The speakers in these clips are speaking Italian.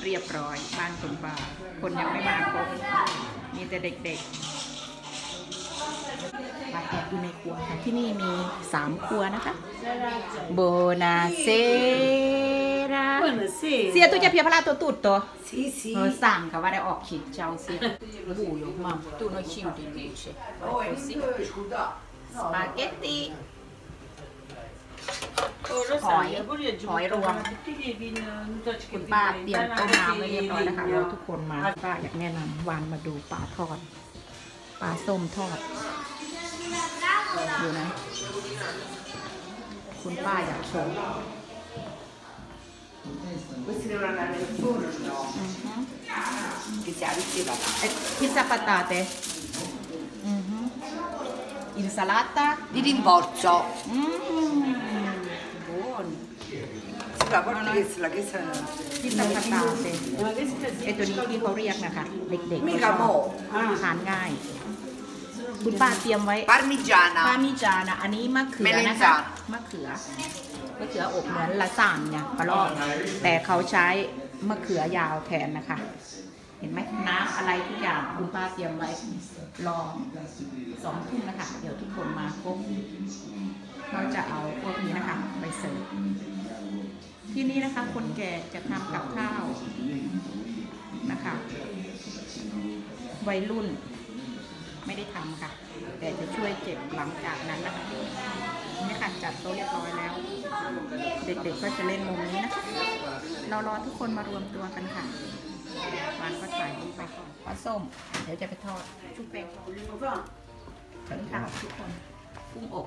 เรียบร้อยบ้านคุณป้าคนยังไม่มาครบมีแต่เด็กๆมาแอบดูในครัวค่ะที่นี่มี3ครัวนะคะโบนาเซราเสียตัวจะเพียพลาตัวตุดตัวสั่งค่ะว่าได้ออกขีดเจ้าสิบูยมัมตูโนชิวดิลูเชสปาเกตตี้หอยรวมคุณป้าเตรียมต้มน้ำไว้เรียบร้อยนะคะเราทุกคนมาป้าอยากแนะนำวานมาดูปลาทอดปลาส้มทอดอยู่นะคุณป้าอยากโชว์พิซซ่าปาตาเต้insalata di rimborso. Buoni. Sì, ma guarda che la che sa. พิซซ่าปาตาเต้ไอตัวนี้ที่เขาเรียกนะคะเด็กๆ Mica mo. ทานง่ายคุณป้าเตรียมไว้ Parmigiana. ปามิจานะอันนี้มะเขือนะคะมะเขืออบเหมือนละซานเนี่ยปลาลอกแต่เขาใช้มะเขือยาวแทนนะคะเห็นไหมน้ำอะไรทุกอย่างคุณป้าเตรียมไว้รอ2 ทุ่มนะคะเดี๋ยวทุกคนมาครบเราจะเอาพวกนี้นะคะไปเสิร์ฟที่นี่นะคะคนแก่จะทำกับข้าวนะคะวัยรุ่นไม่ได้ทำค่ะแต่จะช่วยเก็บหลังจากนั้นนะคะนี่ค่ะจัดโต๊ะเรียบร้อยแล้วเด็กๆก็จะเล่นมุมนี้นะคะเรารอทุกคนมารวมตัวกันค่ะวานก็ถ่ายรูปไปก่อนปลาส้มเดี๋ยวจะไปทอดชุบแป้งถึงค่ะทุกคนกุ้งอบ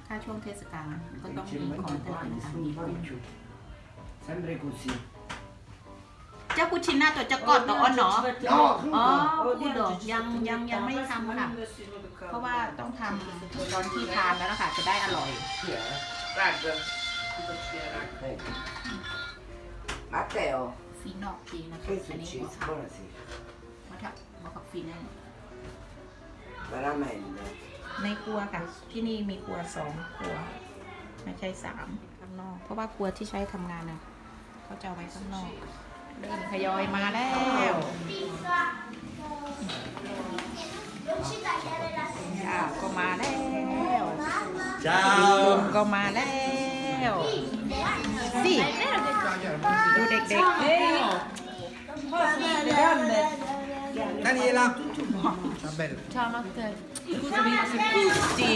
ถ้าช่วงเทศกาลก็ต้องมีของตลาดนะคะมีกุ้งเจ้าคุชิน่าตัวจะกอดตัวอ่อนเนาะอ๋อคุณดอกยังไม่ทำค่ะเพราะว่าต้องทำตอนที่ทานแล้วนะคะจะได้อร่อยMatteo. ฟีนอกดีนะคะอันนี้มาทับมาขับฟีนั่น Veramente. ในครัวค่ะที่นี่มีครัว2 ครัวไม่ใช่3ข้างนอกเพราะว่าครัวที่ใช้ทำงานนะเขาจะเอาไว้ข้างนอกเริ่มทยอยมาแล้วจ้าก็มาแล้วจ้าก็มาแล้วสิดูเด็กๆDaniela Ciao Matteo tutti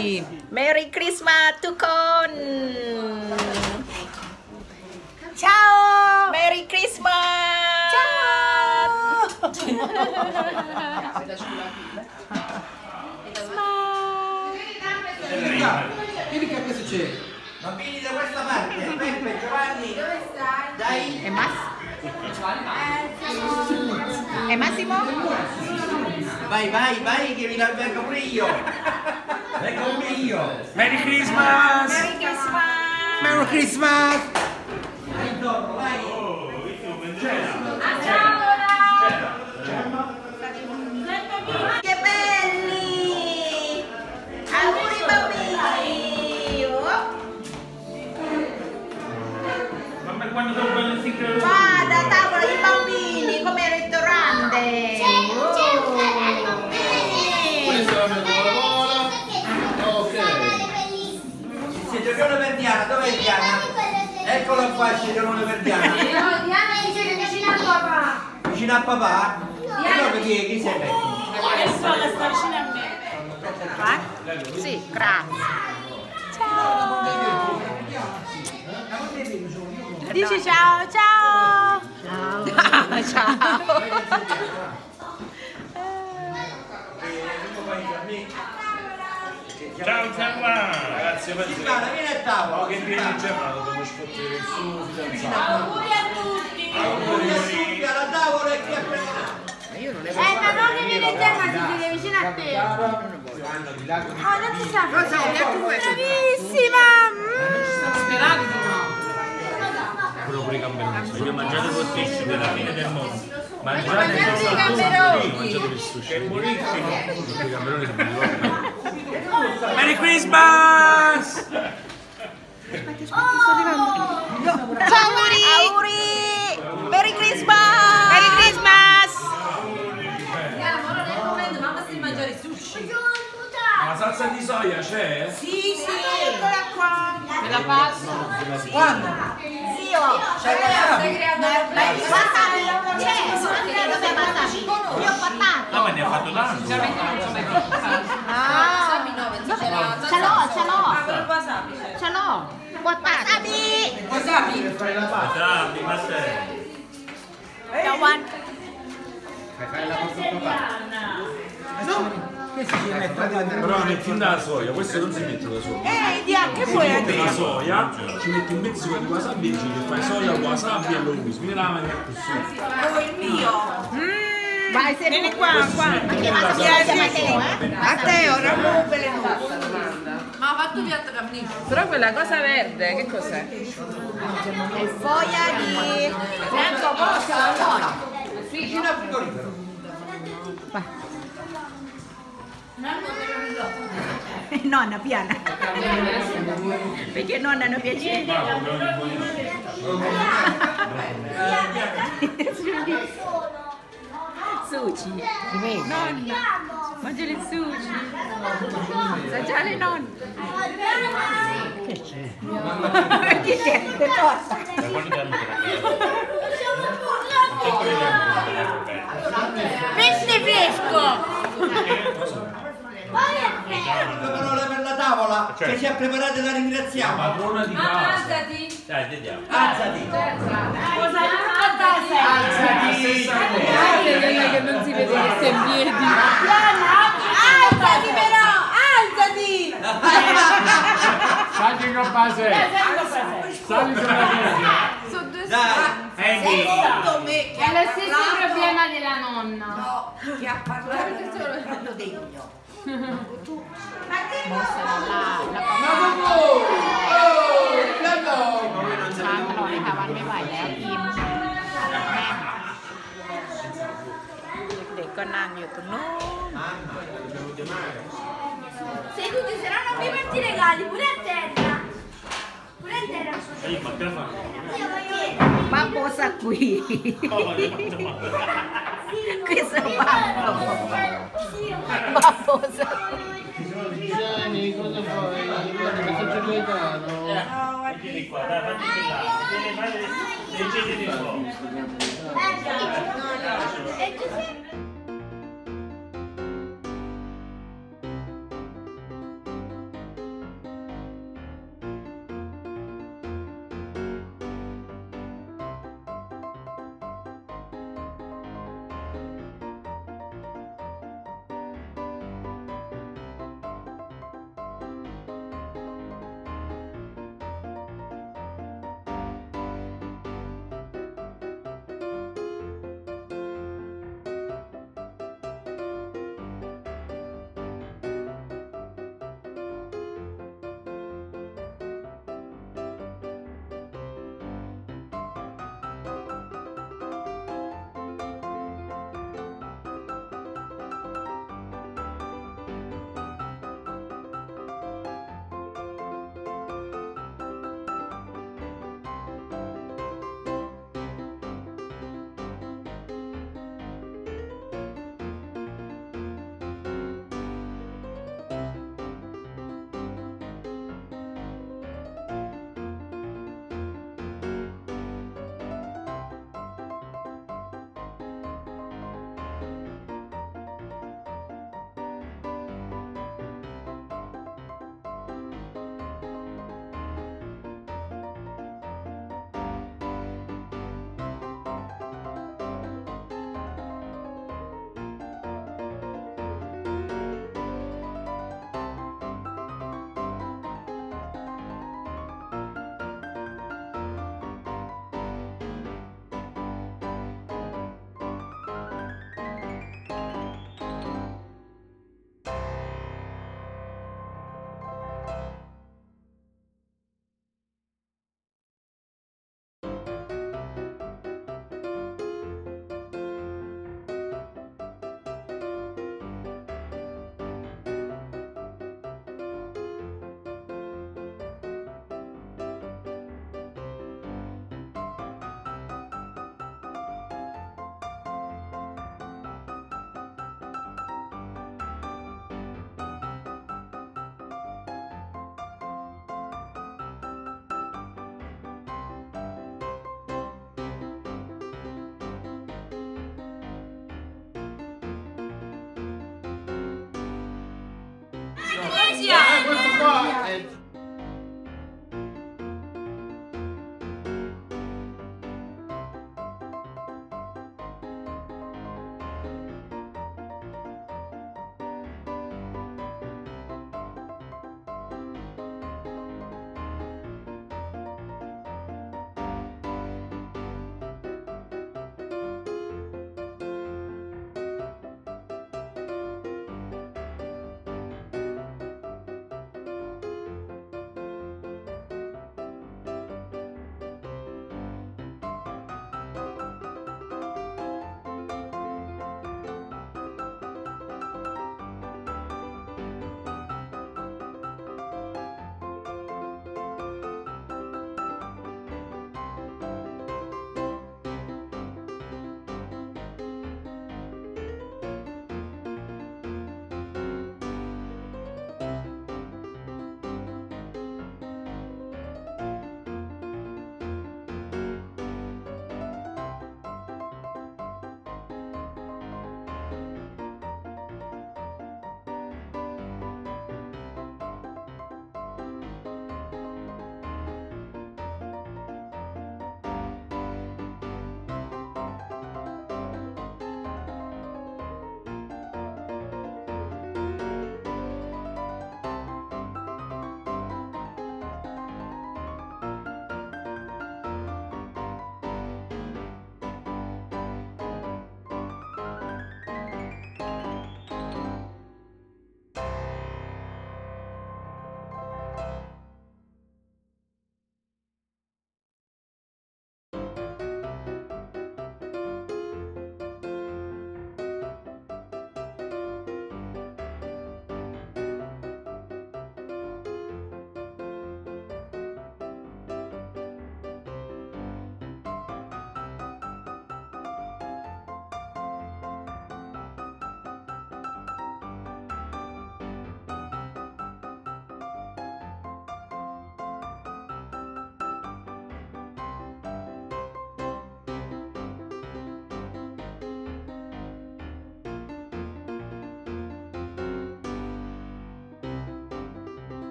Merry Christmas ทุกคน Ciao Merry Christmas Ciao Vieni che cosa c'è? Bambini da questa parte, Peppe, Giovanni. Dove stai? Dai. E Massimo? Vai che vengo pure io. Vengo pure io. Merry Christmas! Merry Christmas Merry Christmas! Vai intorno, vai! Che belli! Auguri bambini! Mamma quando sono bello sincero! Guarda, tavola di bambini come al ristorante! Questo è la mia tavola! Ok! Se giochiamo per Diana, dov'è Diana? Eccola qua, scegliamo per Diana. No, Diana dice che vicino a papà. Vicino a papà? Allora chi sei me? Adesso la sta vicino a me. Sì, grazie. Ciao. Dici ciao, ciao. Ciao. Ciao Gianma! Grazie per Gianna, vieni a tavola. che vieni Gianma, dobbiamo sfottare il suo fidanzato. Auguri a tutti. Auguri a tutti alla tavola e chi ha preso? Ma no che viene Gianna si siede vicino a te. Oh, non ci sta. Bravissima. Speravi di no. Quello pure i gamberotti. Io ho mangiato col pesce della fine del mondo. Mangiate i col gamberotti. Mangiate il sushi. È buonissimo. I gamberotti che mi ricordo. Merry Christmas! Oh, pasta di soia c'è? Sì, eccola qua. Me la passo? Quando? Sì, oh. C'è Wasabi non c'è, dov'è wasabi? Io ho patate. No, ma ne ha fatto tanto. Ce l'ho. Wasabi. Wasabi? Wasabi, ma sei. Da one. Però metti in da soia, questo non si mette da soia. Che vuoi Metti la soia, ci metti un pezzo di wasabi e ci fai soia, wasabi e lo usi. Vieni là, ma ne così. Oh, il mio. Vai, vieni qua. A te ora non velenoso. Ma ho fatto via tramite. Però quella cosa verde, che cos'è? È foglia di... Franco, posso? Vicino al frigorifero. Nonna, piana. Perché nonna non piace. Sushi. Nonna, mangia il sushi. Assaggiare nonna. Che c'è? Che c'è? Che cosa? Pesce fresco. Parole per la tavola che ci ha preparato e la ringraziamo. Padrona di casa. Alzati. Dai, vediamo. Alzati. Alzati. Che non si vede che sei in piedi. Alzati però. Alzati. Sali con base. Sali con base. Sono due Secondo me che È lo stesso problema della nonna. no, che ha parlato tanto degno. Mozzarella, la ช้างรอเลยค่ะวันไม่ไหวแล้วอิ่มแน่นเด็กๆก็นั่งอยู่ตรงโน้น Se tutti saranno vivanti regali, pure a terra. Pure a terra. Ma che fa? บ้าโบสกุยคือสบ้าโบสกุย Cosa fai? Questo cioccolatano. Vieni qua, dai, fatti quell'altro. Leggete di nuovo.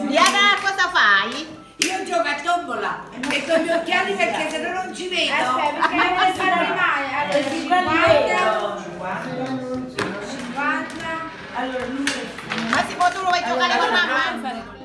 Diana, cosa fai? Io gioco a tombola e metto gli occhiali perché se no non ci vedo. Aspetta, perché deve fare rimane. Allora, 50. Allora, Massimo, tu lo vuoi giocare con mamma?